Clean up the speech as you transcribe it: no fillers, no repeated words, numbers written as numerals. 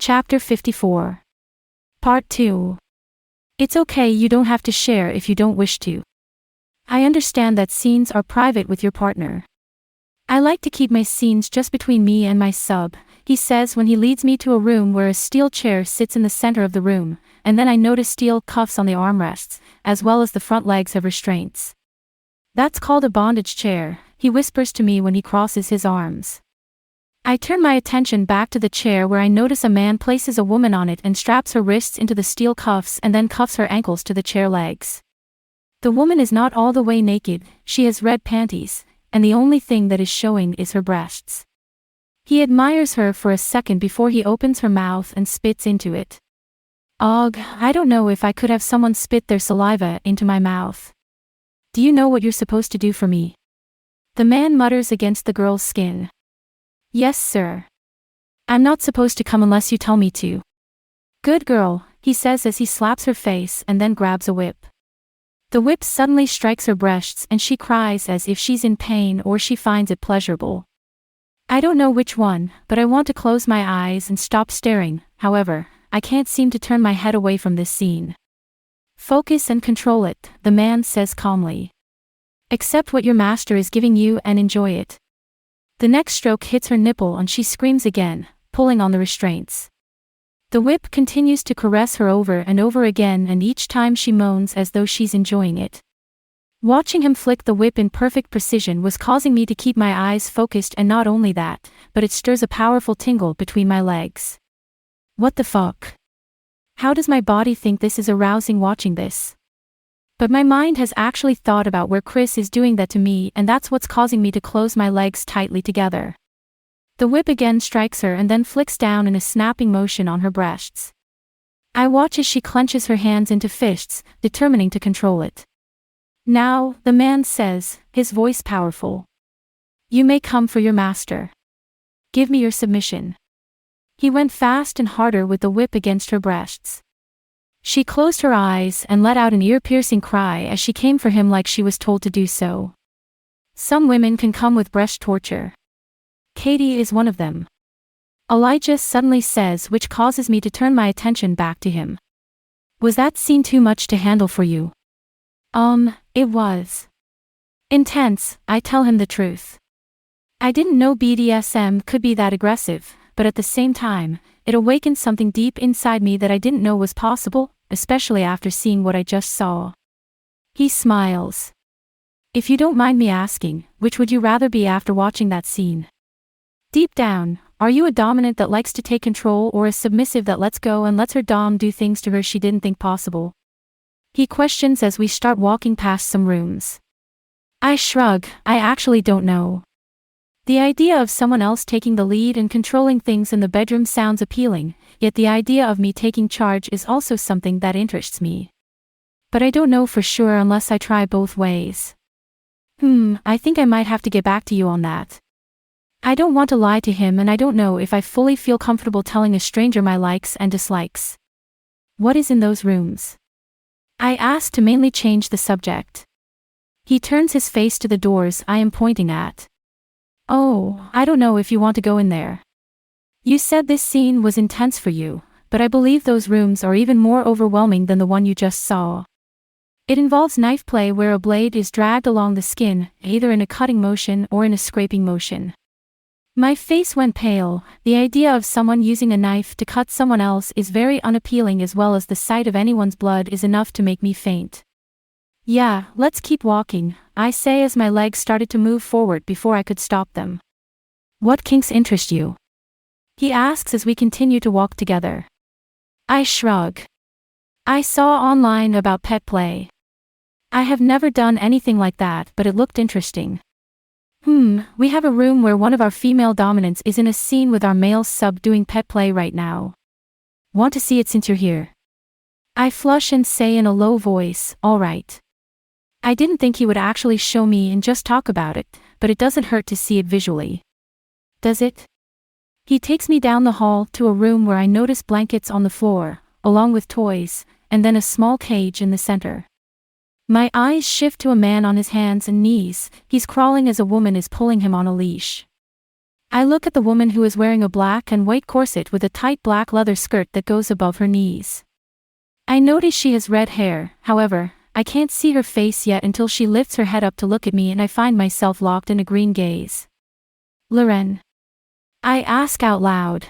Chapter 54. Part 2. It's okay, you don't have to share if you don't wish to. I understand that scenes are private with your partner. I like to keep my scenes just between me and my sub, he says when he leads me to a room where a steel chair sits in the center of the room, and then I notice steel cuffs on the armrests, as well as the front legs have restraints. That's called a bondage chair, he whispers to me when he crosses his arms. I turn my attention back to the chair where I notice a man places a woman on it and straps her wrists into the steel cuffs and then cuffs her ankles to the chair legs. The woman is not all the way naked, she has red panties, and the only thing that is showing is her breasts. He admires her for a second before he opens her mouth and spits into it. Ugh, I don't know if I could have someone spit their saliva into my mouth. Do you know what you're supposed to do for me? The man mutters against the girl's skin. Yes, sir. I'm not supposed to come unless you tell me to. Good girl, he says as he slaps her face and then grabs a whip. The whip suddenly strikes her breasts and she cries as if she's in pain or she finds it pleasurable. I don't know which one, but I want to close my eyes and stop staring, however, I can't seem to turn my head away from this scene. Focus and control it, the man says calmly. Accept what your master is giving you and enjoy it. The next stroke hits her nipple and she screams again, pulling on the restraints. The whip continues to caress her over and over again and each time she moans as though she's enjoying it. Watching him flick the whip in perfect precision was causing me to keep my eyes focused, and not only that, but it stirs a powerful tingle between my legs. What the fuck? How does my body think this is arousing watching this? But my mind has actually thought about where Chris is doing that to me, and that's what's causing me to close my legs tightly together. The whip again strikes her and then flicks down in a snapping motion on her breasts. I watch as she clenches her hands into fists, determining to control it. Now, the man says, his voice powerful. You may come for your master. Give me your submission. He went fast and harder with the whip against her breasts. She closed her eyes and let out an ear-piercing cry as she came for him like she was told to do so. Some women can come with breast torture. Katie is one of them. Elijah suddenly says, which causes me to turn my attention back to him. Was that scene too much to handle for you? It was. Intense, I tell him the truth. I didn't know BDSM could be that aggressive, but at the same time, it awakened something deep inside me that I didn't know was possible, especially after seeing what I just saw. He smiles. If you don't mind me asking, which would you rather be after watching that scene? Deep down, are you a dominant that likes to take control or a submissive that lets go and lets her dom do things to her she didn't think possible? He questions as we start walking past some rooms. I shrug, I actually don't know. The idea of someone else taking the lead and controlling things in the bedroom sounds appealing, yet the idea of me taking charge is also something that interests me. But I don't know for sure unless I try both ways. I think I might have to get back to you on that. I don't want to lie to him, and I don't know if I fully feel comfortable telling a stranger my likes and dislikes. What is in those rooms? I ask to mainly change the subject. He turns his face to the doors I am pointing at. Oh, I don't know if you want to go in there. You said this scene was intense for you, but I believe those rooms are even more overwhelming than the one you just saw. It involves knife play where a blade is dragged along the skin, either in a cutting motion or in a scraping motion. My face went pale. The idea of someone using a knife to cut someone else is very unappealing, as well as the sight of anyone's blood is enough to make me faint. Yeah, let's keep walking, I say as my legs started to move forward before I could stop them. What kinks interest you? He asks as we continue to walk together. I shrug. I saw online about pet play. I have never done anything like that, but it looked interesting. We have a room where one of our female dominants is in a scene with our male sub doing pet play right now. Want to see it since you're here? I flush and say in a low voice, all right. I didn't think he would actually show me and just talk about it, but it doesn't hurt to see it visually. Does it? He takes me down the hall to a room where I notice blankets on the floor, along with toys, and then a small cage in the center. My eyes shift to a man on his hands and knees. He's crawling as a woman is pulling him on a leash. I look at the woman who is wearing a black and white corset with a tight black leather skirt that goes above her knees. I notice she has red hair, however, I can't see her face yet until she lifts her head up to look at me and I find myself locked in a green gaze. Loren. I ask out loud.